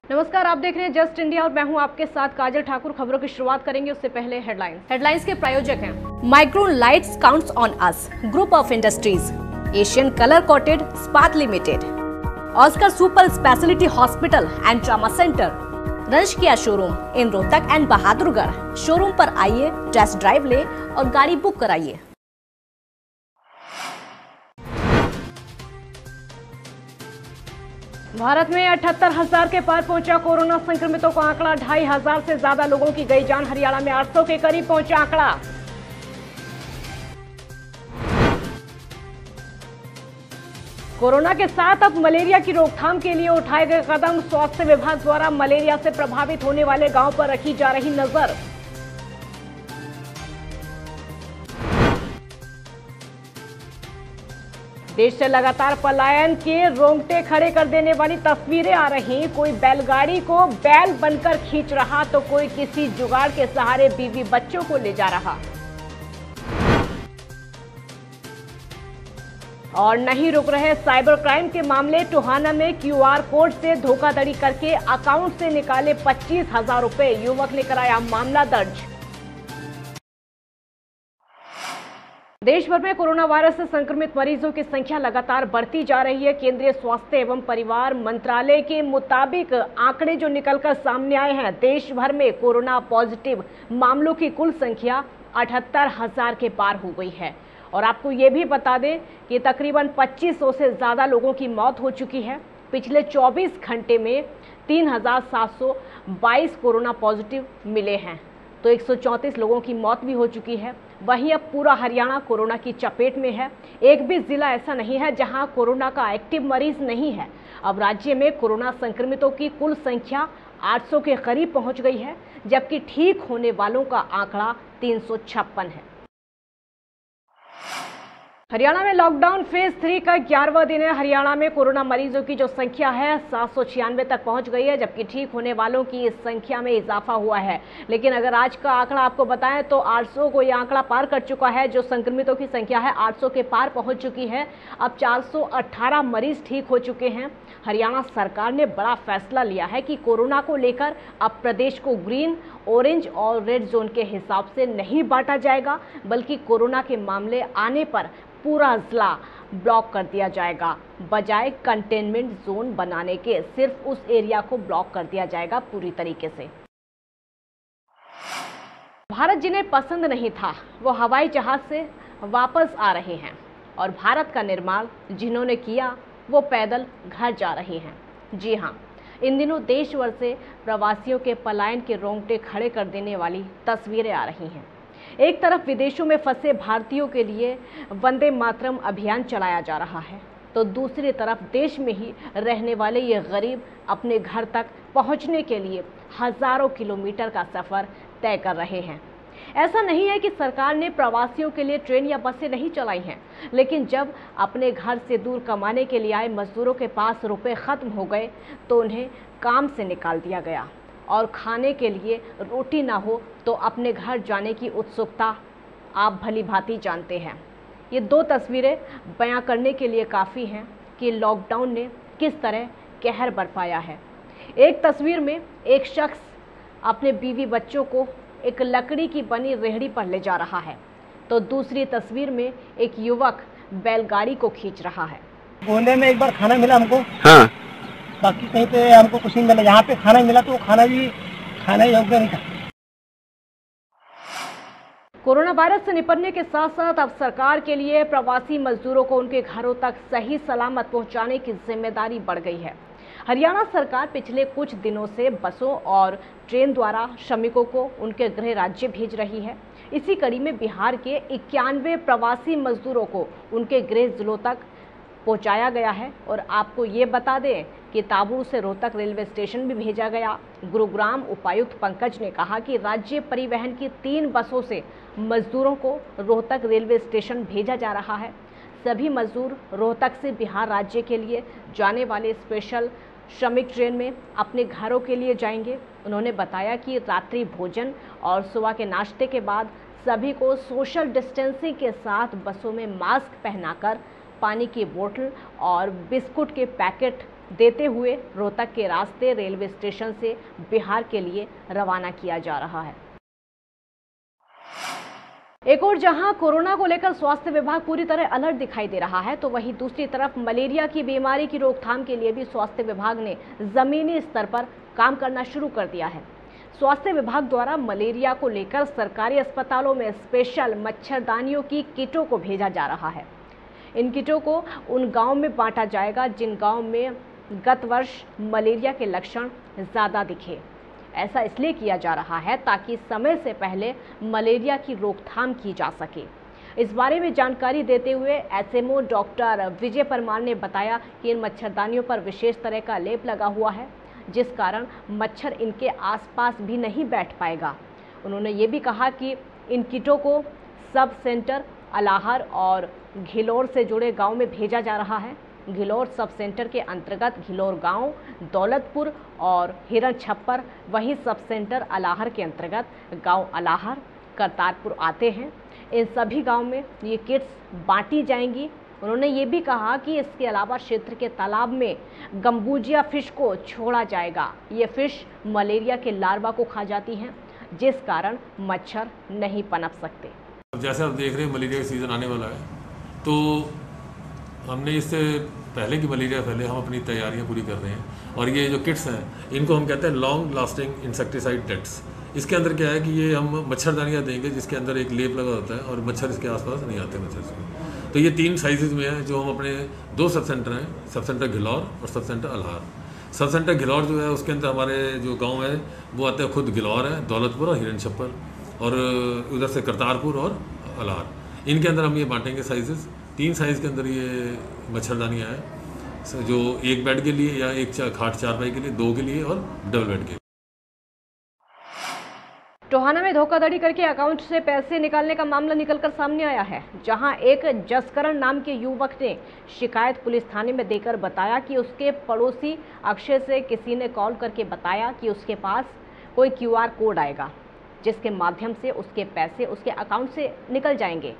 नमस्कार, आप देख रहे हैं जस्ट इंडिया और मैं हूं आपके साथ काजल ठाकुर। खबरों की शुरुआत करेंगे उससे पहले हेडलाइंस के प्रायोजक हैं Micron lights counts on us, group of industries, Asian colour coated Spat limited, Oscar super speciality hospital and trauma centre, रंश Kia showroom in Rohtak and Bahadurgarh. Showroom पर आइए, टेस्ट ड्राइव ले और गाड़ी बुक कराइए। भारत में 78,000 के पार पहुंचा कोरोना संक्रमितों का आंकड़ा। 2,500 से ज्यादा लोगों की गई जान। हरियाणा में 800 के करीब पहुंचा आंकड़ा। कोरोना के साथ अब मलेरिया की रोकथाम के लिए उठाए गए कदम। स्वास्थ्य विभाग द्वारा मलेरिया से प्रभावित होने वाले गांवों पर रखी जा रही नजर। देश से लगातार पलायन के रोंगटे खड़े कर देने वाली तस्वीरें आ रही। कोई बैलगाड़ी को बैल बनकर खींच रहा तो कोई किसी जुगाड़ के सहारे बीवी बच्चों को ले जा रहा। और नहीं रुक रहे साइबर क्राइम के मामले। टोहाना में क्यूआर कोड से धोखाधड़ी करके अकाउंट से निकाले 25,000 रुपए। युवक ने कराया मामला दर्ज। देश भर में कोरोना वायरस से संक्रमित मरीजों की संख्या लगातार बढ़ती जा रही है। केंद्रीय स्वास्थ्य एवं परिवार मंत्रालय के मुताबिक आंकड़े जो निकलकर सामने आए हैं, देश भर में कोरोना पॉजिटिव मामलों की कुल संख्या 78,000 के पार हो गई है। और आपको ये भी बता दें कि तकरीबन 2500 से ज़्यादा लोगों की मौत हो चुकी है। पिछले 24 घंटे में 3,722 कोरोना पॉजिटिव मिले हैं, तो 134 लोगों की मौत भी हो चुकी है। वहीं अब पूरा हरियाणा कोरोना की चपेट में है। एक भी जिला ऐसा नहीं है जहां कोरोना का एक्टिव मरीज नहीं है। अब राज्य में कोरोना संक्रमितों की कुल संख्या 800 के करीब पहुंच गई है, जबकि ठीक होने वालों का आंकड़ा 356 है। हरियाणा में लॉकडाउन फेज 3 का 11वां दिन है। हरियाणा में कोरोना मरीजों की जो संख्या है 796 तक पहुंच गई है, जबकि ठीक होने वालों की इस संख्या में इजाफा हुआ है। लेकिन अगर आज का आंकड़ा आपको बताएं तो 800 को यह आंकड़ा पार कर चुका है। जो संक्रमितों की संख्या है 800 के पार पहुंच चुकी है। अब 418 मरीज ठीक हो चुके हैं। हरियाणा सरकार ने बड़ा फैसला लिया है कि कोरोना को लेकर अब प्रदेश को ग्रीन, ऑरेंज और रेड जोन के हिसाब से नहीं बांटा जाएगा, बल्कि कोरोना के मामले आने पर पूरा जिला ब्लॉक कर दिया जाएगा। बजाय कंटेनमेंट जोन बनाने के सिर्फ उस एरिया को ब्लॉक कर दिया जाएगा पूरी तरीके से। भारत जिन्हें पसंद नहीं था वो हवाई जहाज से वापस आ रहे हैं, और भारत का निर्माण जिन्होंने किया वो पैदल घर जा रहे हैं। जी हाँ, इन दिनों देश भर से प्रवासियों के पलायन के रोंगटे खड़े कर देने वाली तस्वीरें आ रही हैं। एक तरफ विदेशों में फंसे भारतीयों के लिए वंदे मातरम अभियान चलाया जा रहा है, तो दूसरी तरफ देश में ही रहने वाले ये गरीब अपने घर तक पहुंचने के लिए हजारों किलोमीटर का सफ़र तय कर रहे हैं। ऐसा नहीं है कि सरकार ने प्रवासियों के लिए ट्रेन या बसें नहीं चलाई हैं, लेकिन जब अपने घर से दूर कमाने के लिए आए मजदूरों के पास रुपए ख़त्म हो गए तो उन्हें काम से निकाल दिया गया, और खाने के लिए रोटी ना हो तो अपने घर जाने की उत्सुकता आप भली भांति जानते हैं। ये दो तस्वीरें बयां करने के लिए काफ़ी हैं कि लॉकडाउन ने किस तरह कहर बरपाया है। एक तस्वीर में एक शख्स अपने बीवी बच्चों को एक लकड़ी की बनी रेहड़ी पर ले जा रहा है, तो दूसरी तस्वीर में एक युवक बैलगाड़ी को खींच रहा है। गोंदे में एक बार खाना मिला हमको, हाँ, बाकी कहीं पे हमको कुछ नहीं मिला। यहाँ पे खाना मिला तो वो खाना ही योग्य नहीं था। कोरोना वायरस से निपटने के साथ साथ अब सरकार के लिए प्रवासी मजदूरों को उनके घरों तक सही सलामत पहुंचाने की जिम्मेदारी बढ़ गई है। हरियाणा सरकार पिछले कुछ दिनों से बसों और ट्रेन द्वारा श्रमिकों को उनके गृह राज्य भेज रही है। इसी कड़ी में बिहार के 91 प्रवासी मजदूरों को उनके गृह जिलों तक पहुंचाया गया है। और आपको ये बता दें कि ताबू से रोहतक रेलवे स्टेशन भी भेजा गया। गुरुग्राम उपायुक्त पंकज ने कहा कि राज्य परिवहन की 3 बसों से मजदूरों को रोहतक रेलवे स्टेशन भेजा जा रहा है। सभी मजदूर रोहतक से बिहार राज्य के लिए जाने वाले स्पेशल श्रमिक ट्रेन में अपने घरों के लिए जाएंगे। उन्होंने बताया कि रात्रि भोजन और सुबह के नाश्ते के बाद सभी को सोशल डिस्टेंसिंग के साथ बसों में मास्क पहनाकर पानी की बोतल और बिस्कुट के पैकेट देते हुए रोहतक के रास्ते रेलवे स्टेशन से बिहार के लिए रवाना किया जा रहा है। एक और जहां कोरोना को लेकर स्वास्थ्य विभाग पूरी तरह अलर्ट दिखाई दे रहा है, तो वहीं दूसरी तरफ मलेरिया की बीमारी की रोकथाम के लिए भी स्वास्थ्य विभाग ने जमीनी स्तर पर काम करना शुरू कर दिया है। स्वास्थ्य विभाग द्वारा मलेरिया को लेकर सरकारी अस्पतालों में स्पेशल मच्छरदानियों की किटों को भेजा जा रहा है। इन किटों को उन गांव में बांटा जाएगा जिन गांव में गत वर्ष मलेरिया के लक्षण ज़्यादा दिखे। ऐसा इसलिए किया जा रहा है ताकि समय से पहले मलेरिया की रोकथाम की जा सके। इस बारे में जानकारी देते हुए एसएमओ डॉक्टर विजय परमार ने बताया कि इन मच्छरदानियों पर विशेष तरह का लेप लगा हुआ है, जिस कारण मच्छर इनके आसपास भी नहीं बैठ पाएगा। उन्होंने ये भी कहा कि इन किटों को सब सेंटर अलाहर और घिलौर से जुड़े गांव में भेजा जा रहा है। घिलौर सब सेंटर के अंतर्गत घिलौर गांव, दौलतपुर और हिरण छप्पर, वही सब सेंटर अलाहर के अंतर्गत गांव अलाहर, करतारपुर आते हैं। इन सभी गांव में ये किट्स बांटी जाएंगी। उन्होंने ये भी कहा कि इसके अलावा क्षेत्र के तालाब में गंबूजिया फिश को छोड़ा जाएगा। ये फिश मलेरिया के लार्वा को खा जाती हैं, जिस कारण मच्छर नहीं पनप सकते। जैसे आप देख रहे हैं मलेरिया का सीज़न आने वाला है, तो हमने इससे पहले कि मलेरिया फैले हम अपनी तैयारियां पूरी कर रहे हैं। और ये जो किट्स हैं इनको हम कहते हैं लॉन्ग लास्टिंग इंसेक्टिसाइड किट्स। इसके अंदर क्या है कि ये हम मच्छरदानियाँ देंगे जिसके अंदर एक लेप लगा होता है और मच्छर इसके आसपास नहीं आते मच्छर से। तो ये 3 साइजेज में है जो हम अपने 2 सब सेंटर हैं, सब सेंटर घिलौर और सब सेंटर अल्हार। सब सेंटर घिलौर जो है उसके अंदर हमारे जो गाँव है वो आते हैं, खुद घिलौर है, दौलतपुर और हिरण छप्पर, और उधर से करतारपुर और अल्हार। इनके अंदर हम ये बांटेंगे साइजेस। 3 साइज़ के अंदर ये मच्छरदानियाँ हैं जो 1 बेड के लिए या 1 खाट 4 पाई के लिए, 2 के लिए और डबल बेड के लिए। टोहाना में धोखाधड़ी करके अकाउंट से पैसे निकालने का मामला निकलकर सामने आया है, जहां एक जसकरण नाम के युवक ने शिकायत पुलिस थाने में देकर बताया कि उसके पड़ोसी अक्षय से किसी ने कॉल करके बताया कि उसके पास कोई QR कोड आएगा जिसके माध्यम से उसके पैसे उसके अकाउंट से निकल जाएंगे।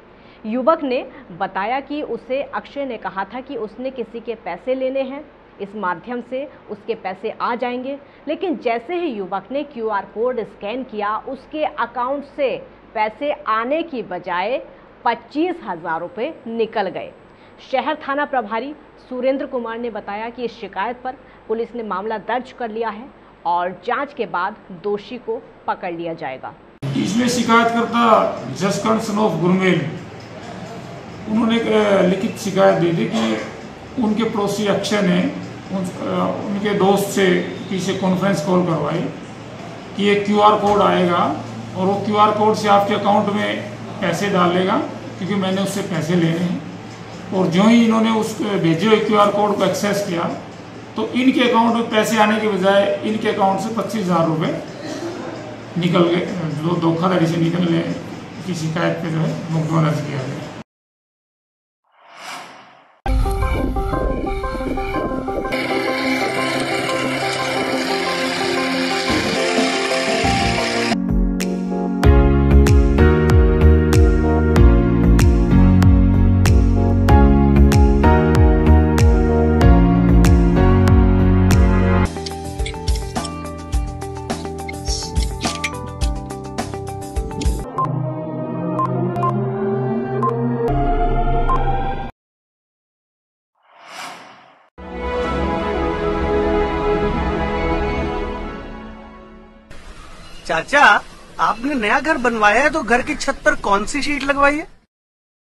युवक ने बताया कि उसे अक्षय ने कहा था कि उसने किसी के पैसे लेने हैं, इस माध्यम से उसके पैसे आ जाएंगे। लेकिन जैसे ही युवक ने QR कोड स्कैन किया, उसके अकाउंट से पैसे आने की बजाय 25,000 रुपये निकल गए। शहर थाना प्रभारी सुरेंद्र कुमार ने बताया कि इस शिकायत पर पुलिस ने मामला दर्ज कर लिया है और जांच के बाद दोषी को पकड़ लिया जाएगा। इसमें शिकायतकर्ता जसकरण सन ऑफ गुरमेल, उन्होंने लिखित शिकायत दी थी कि उनके पड़ोसी अक्षय ने उनके दोस्त से किसी कॉन्फ्रेंस कॉल करवाई कि एक QR कोड आएगा और वो QR कोड से आपके अकाउंट में पैसे डालेगा, क्योंकि मैंने उससे पैसे लेने हैं। और जो ही इन्होंने उस भेजे हुए QR कोड को एक्सेस किया तो इनके अकाउंट में पैसे आने के बजाय इनके अकाउंट से 25,000 रुपये निकल गए। जो धोखाधड़ी से निकलने की शिकायत पे जो है मुकदमा दर्ज किया गया। चाचा, आपने नया घर बनवाया है तो घर की छत पर कौन सी शीट लगवाई है?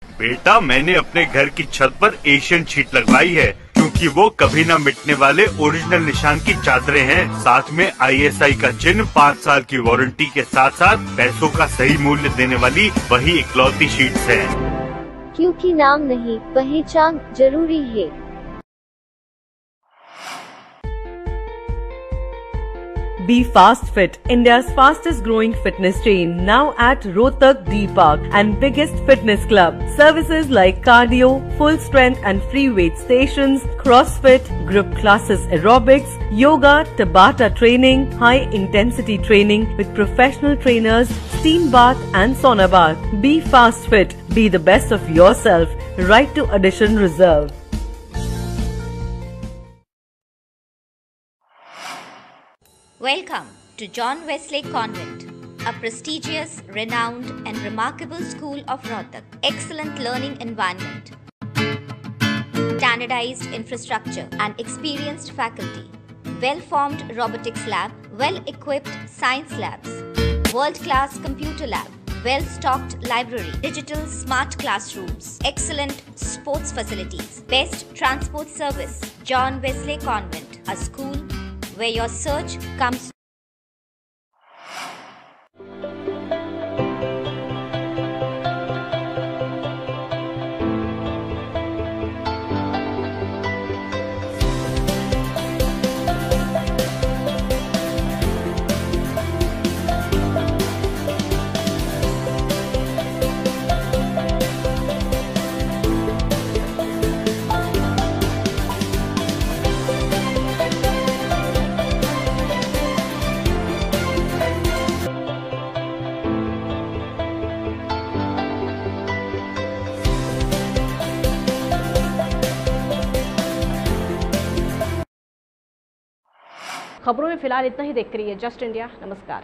बेटा, मैंने अपने घर की छत पर एशियन शीट लगवाई है, क्योंकि वो कभी न मिटने वाले ओरिजिनल निशान की चादरें हैं। साथ में ISI का चिन्ह, 5 साल की वारंटी के साथ साथ पैसों का सही मूल्य देने वाली वही इकलौती शीट्स हैं। क्योंकि नाम नहीं, पहचान जरूरी है। Be Fast Fit, India's fastest growing fitness chain, now at Rohtak D Park and biggest fitness club. Services like cardio, full strength and free weight stations, CrossFit, group classes, aerobics, yoga, Tabata training, high intensity training with professional trainers, steam bath and sauna bath. Be Fast Fit, be the best of yourself. Right to addition reserved. Welcome to John Wesley Convent, a prestigious, renowned and remarkable school of Rohtak. Excellent learning environment, standardized infrastructure and experienced faculty, well-formed robotics lab, well-equipped science labs, world-class computer lab, well-stocked library, digital smart classrooms, excellent sports facilities, best transport service. John Wesley Convent, a school where your search comes. खबरों में फिलहाल इतना ही। देखते रहिए just India. नमस्कार।